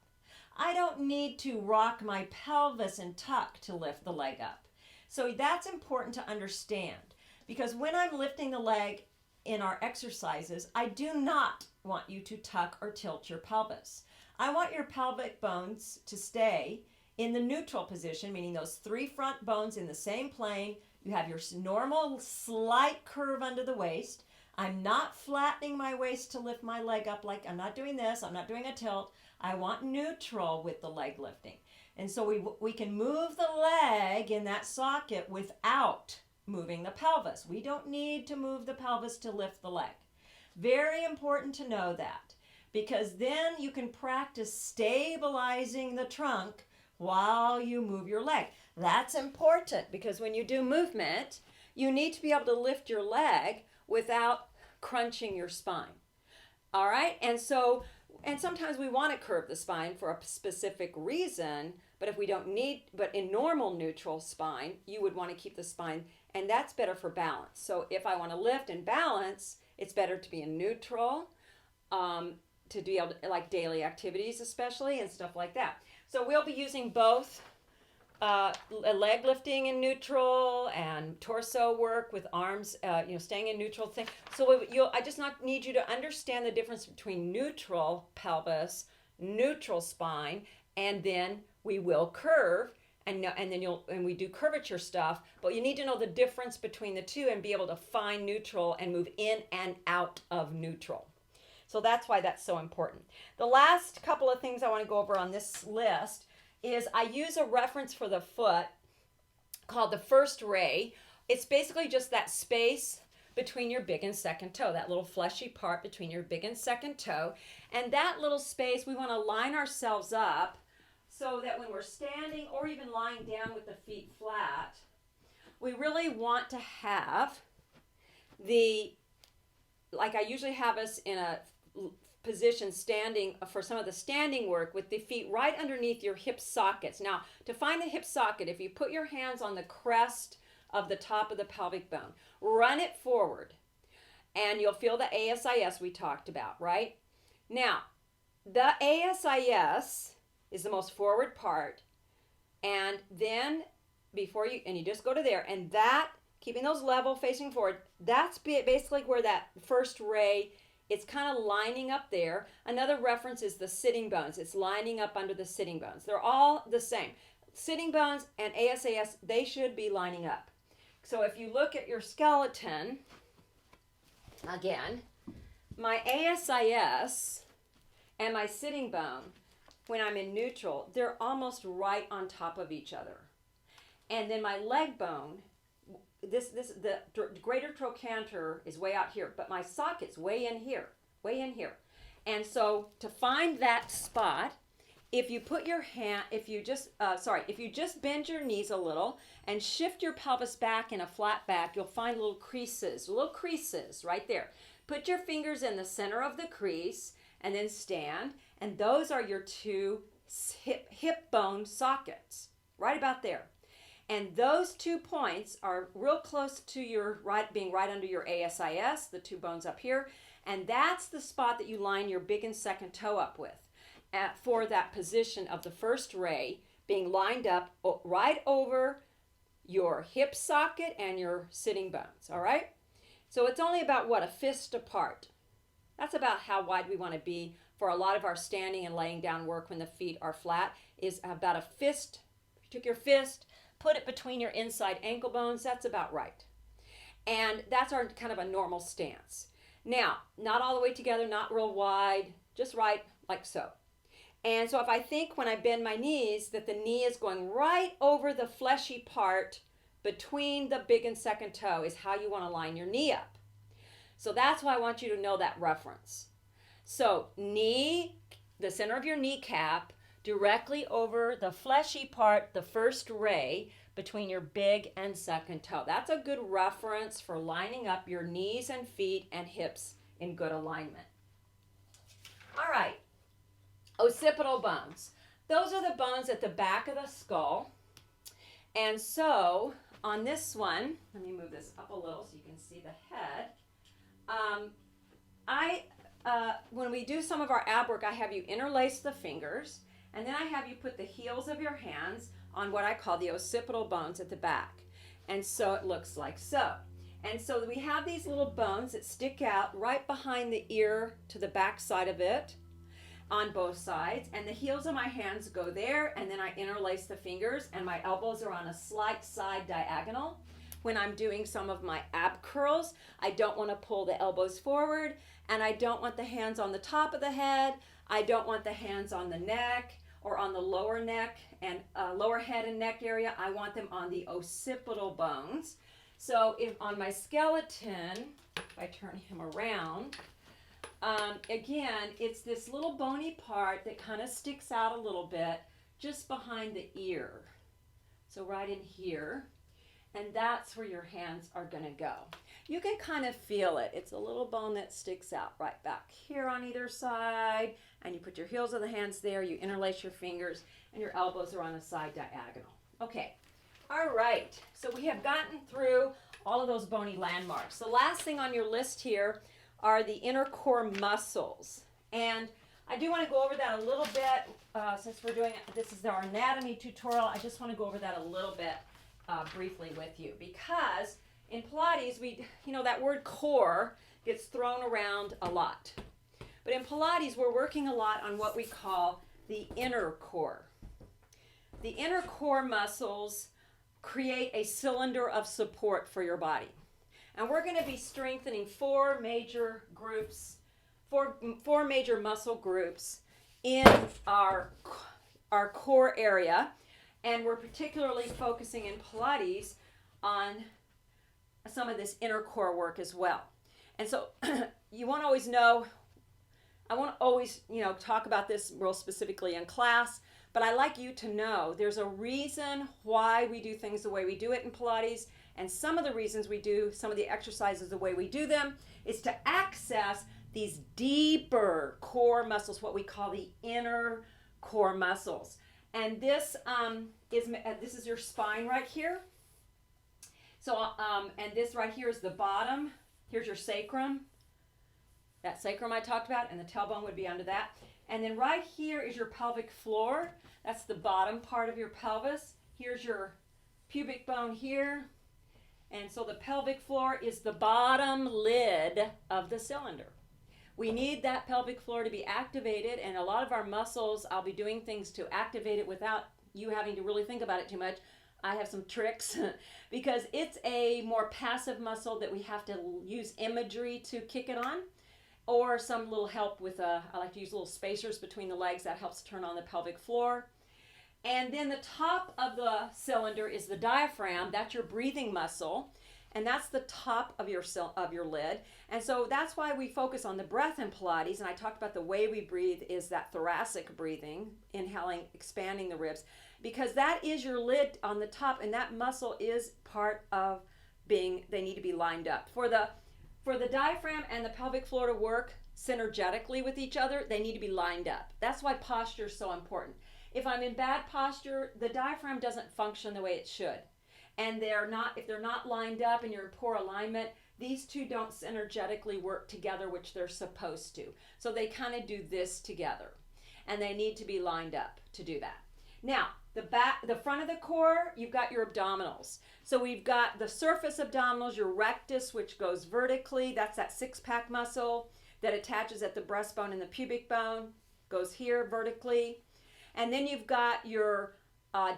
I don't need to rock my pelvis and tuck to lift the leg up. So that's important to understand, because when I'm lifting the leg in our exercises, I do not want you to tuck or tilt your pelvis. I want your pelvic bones to stay in the neutral position, meaning those 3 front bones in the same plane. You have your normal slight curve under the waist. I'm not flattening my waist to lift my leg up, like I'm not doing this, I'm not doing a tilt. I want neutral with the leg lifting. And so we can move the leg in that socket without moving the pelvis. We don't need to move the pelvis to lift the leg. Very important to know that, because then you can practice stabilizing the trunk while you move your leg. That's important, because when you do movement, you need to be able to lift your leg without crunching your spine. All right? And sometimes we want to curve the spine for a specific reason, but if we don't need, but in normal neutral spine, you would want to keep the spine, and that's better for balance. So if I want to lift and balance, it's better to be in neutral, to be able to, like daily activities especially, and stuff like that. So we'll be using both leg lifting in neutral and torso work with arms, staying in neutral thing. So I just need you to understand the difference between neutral pelvis, neutral spine, and then we will curve, and we do curvature stuff. But you need to know the difference between the two and be able to find neutral and move in and out of neutral. So that's why that's so important. The last couple of things I want to go over on this list is I use a reference for the foot called the first ray. It's basically just that space between your big and second toe, that little fleshy part between your big and second toe. And that little space, we want to line ourselves up so that when we're standing or even lying down with the feet flat, we really want to have like I usually have us in a position standing for some of the standing work with the feet right underneath your hip sockets. Now, to find the hip socket, if you put your hands on the crest of the top of the pelvic bone, run it forward, and you'll feel the ASIS we talked about, right? Now, the ASIS is the most forward part, and then you just go to there, and that, keeping those level facing forward, that's basically where that first ray, it's kind of lining up there. Another reference is the sitting bones. It's lining up under the sitting bones. They're all the same. Sitting bones and ASIS, they should be lining up. So if you look at your skeleton, again, my ASIS and my sitting bone, when I'm in neutral, they're almost right on top of each other. And then my leg bone, the greater trochanter is way out here, but my socket's way in here. And so to find that spot, if you put your hand, if you just bend your knees a little and shift your pelvis back in a flat back, you'll find little creases right there. Put your fingers in the center of the crease and then stand, and those are your two hip bone sockets, right about there. And those 2 points are real close to your being right under your ASIS, the 2 bones up here. And that's the spot that you line your big and second toe up with for that position of the first ray being lined up right over your hip socket and your sitting bones, all right? So it's only about, what, a fist apart. That's about how wide we want to be for a lot of our standing and laying down work when the feet are flat, is about a fist. You took your fist, put it between your inside ankle bones, that's about right. And that's our kind of a normal stance. Now, not all the way together, not real wide, just right, like so. And so if I think when I bend my knees that the knee is going right over the fleshy part between the big and second toe is how you want to line your knee up. So that's why I want you to know that reference. So knee, the center of your kneecap, directly over the fleshy part, the first ray, between your big and second toe. That's a good reference for lining up your knees and feet and hips in good alignment. All right, occipital bones. Those are the bones at the back of the skull. And so on this one, let me move this up a little so you can see the head. When we do some of our ab work, I have you interlace the fingers, and then I have you put the heels of your hands on what I call the occipital bones at the back. And so it looks like so. And so we have these little bones that stick out right behind the ear to the back side of it on both sides. And the heels of my hands go there, and then I interlace the fingers, and my elbows are on a slight side diagonal. When I'm doing some of my ab curls, I don't want to pull the elbows forward, and I don't want the hands on the top of the head. I don't want the hands on the neck or on the lower neck and lower head and neck area. I want them on the occipital bones. So if on my skeleton, if I turn him around, again, it's this little bony part that kind of sticks out a little bit just behind the ear. So right in here. And that's where your hands are going to go. You can kind of feel it. It's a little bone that sticks out right back here on either side. And you put your heels of the hands there. You interlace your fingers, and your elbows are on a side diagonal. Okay. All right. So we have gotten through all of those bony landmarks. The last thing on your list here are the inner core muscles. And I do want to go over that a little bit. Since we're doing it, this is our anatomy tutorial. I just want to go over that a little bit. Briefly with you, because in Pilates, that word core gets thrown around a lot. But in Pilates, we're working a lot on what we call the inner core. The inner core muscles create a cylinder of support for your body. And we're going to be strengthening four major muscle groups in our core area. And we're particularly focusing in Pilates on some of this inner core work as well. And so you won't always know, I won't always, talk about this real specifically in class, but I like you to know there's a reason why we do things the way we do it in Pilates. And some of the reasons we do some of the exercises the way we do them is to access these deeper core muscles, what we call the inner core muscles. And this is your spine right here. So, and this right here is the bottom. Here's your sacrum. That sacrum I talked about, and the tailbone would be under that. And then right here is your pelvic floor. That's the bottom part of your pelvis. Here's your pubic bone here. And so the pelvic floor is the bottom lid of the cylinder. We need that pelvic floor to be activated, and a lot of our muscles, I'll be doing things to activate it without you having to really think about it too much. I have some tricks because it's a more passive muscle that we have to use imagery to kick it on, or some little help with, I like to use little spacers between the legs. That helps turn on the pelvic floor. And then the top of the cylinder is the diaphragm. That's your breathing muscle. And that's the top of your lid. And so that's why we focus on the breath in Pilates. And I talked about the way we breathe is that thoracic breathing, inhaling, expanding the ribs, because that is your lid on the top, and that muscle is part of they need to be lined up. For the diaphragm and the pelvic floor to work synergetically with each other, they need to be lined up. That's why posture is so important. If I'm in bad posture, the diaphragm doesn't function the way it should. and if they're not lined up and you're in poor alignment, these two don't synergetically work together, which they're supposed to. So they kind of do this together, and they need to be lined up to do that. Now, the front of the core, you've got your abdominals. So we've got the surface abdominals, your rectus, which goes vertically. That's that six-pack muscle that attaches at the breastbone and the pubic bone, goes here vertically. And then you've got your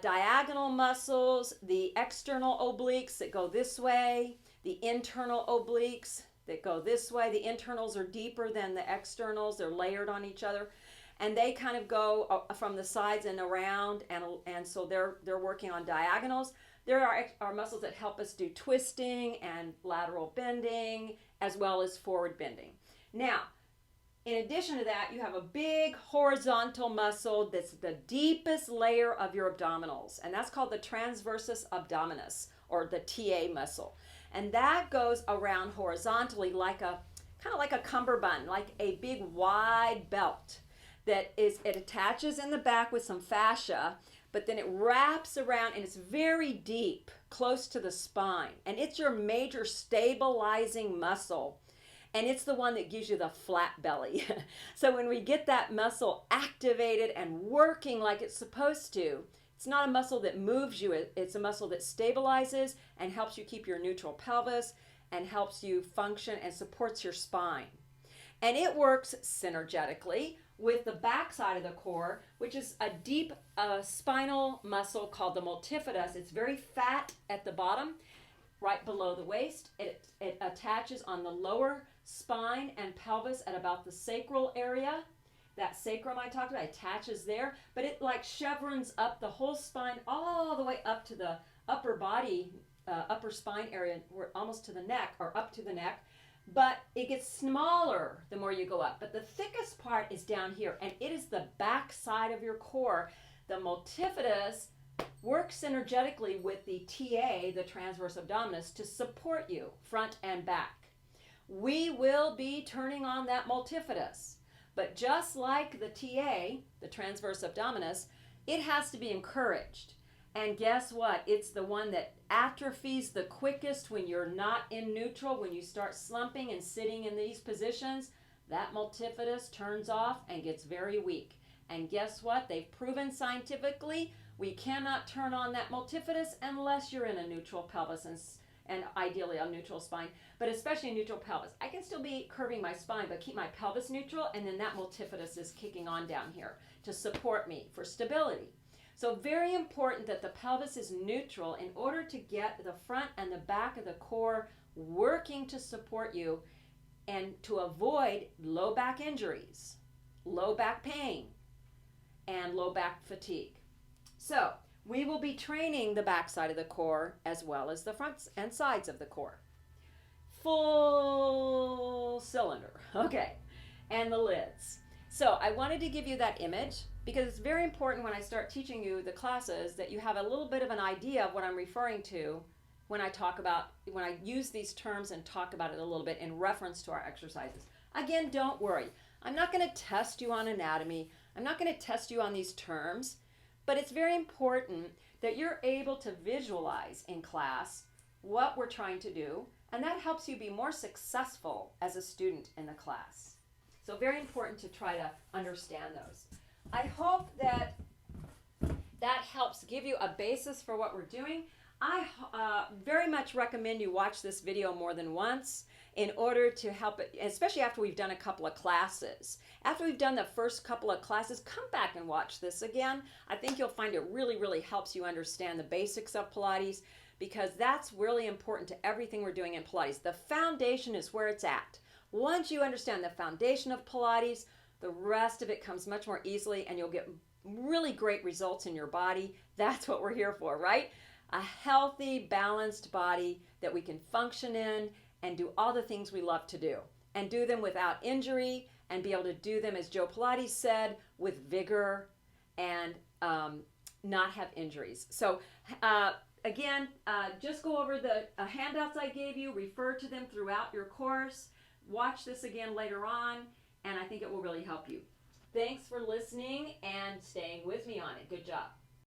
diagonal muscles, the external obliques that go this way, the internal obliques that go this way. The internals are deeper than the externals. They're layered on each other. And they kind of go from the sides and around, and so they're working on diagonals. There are muscles that help us do twisting and lateral bending, as well as forward bending. Now, in addition to that, you have a big horizontal muscle that's the deepest layer of your abdominals, and that's called the transversus abdominis, or the TA muscle. And that goes around horizontally kind of like a cummerbund, like a big wide belt. It attaches in the back with some fascia, but then it wraps around, and it's very deep, close to the spine. And it's your major stabilizing muscle. And it's the one that gives you the flat belly. So when we get that muscle activated and working like it's supposed to, it's not a muscle that moves you. It's a muscle that stabilizes and helps you keep your neutral pelvis and helps you function and supports your spine. And it works synergetically with the back side of the core, which is a deep spinal muscle called the multifidus. It's very fat at the bottom, right below the waist. It attaches on the lower spine and pelvis at about the sacral area. That sacrum I talked about attaches there, but it like chevrons up the whole spine all the way up to the upper body, upper spine area, almost to the neck, or up to the neck. But it gets smaller the more you go up. But the thickest part is down here, and it is the back side of your core. The multifidus works synergetically with the TA, the transverse abdominis, to support you front and back. We will be turning on that multifidus. But just like the TA, the transverse abdominis, it has to be encouraged. And guess what? It's the one that atrophies the quickest when you're not in neutral, when you start slumping and sitting in these positions. That multifidus turns off and gets very weak. And guess what? They've proven scientifically we cannot turn on that multifidus unless you're in a neutral pelvis and ideally a neutral spine, but especially a neutral pelvis. I can still be curving my spine, but keep my pelvis neutral, and then that multifidus is kicking on down here to support me for stability. So very important that the pelvis is neutral in order to get the front and the back of the core working to support you and to avoid low back injuries, low back pain, and low back fatigue. So we will be training the back side of the core as well as the front and sides of the core. Full cylinder. Okay. And the lids. So I wanted to give you that image because it's very important when I start teaching you the classes that you have a little bit of an idea of what I'm referring to when I use these terms and talk about it a little bit in reference to our exercises. Again, don't worry. I'm not going to test you on anatomy. I'm not going to test you on these terms, but it's very important that you're able to visualize in class what we're trying to do, and that helps you be more successful as a student in the class. So very important to try to understand those. I hope that helps give you a basis for what we're doing. I very much recommend you watch this video more than once in order to help it, especially after we've done a couple of classes. After we've done the first couple of classes, come back and watch this again. I think you'll find it really, really helps you understand the basics of Pilates, because that's really important to everything we're doing in Pilates. The foundation is where it's at. Once you understand the foundation of Pilates, the rest of it comes much more easily, and you'll get really great results in your body. That's what we're here for, right? A healthy, balanced body that we can function in and do all the things we love to do, and do them without injury, and be able to do them, as Joe Pilates said, with vigor and not have injuries. So again, just go over the handouts I gave you, refer to them throughout your course, watch this again later on, and I think it will really help you. Thanks for listening and staying with me on it. Good job.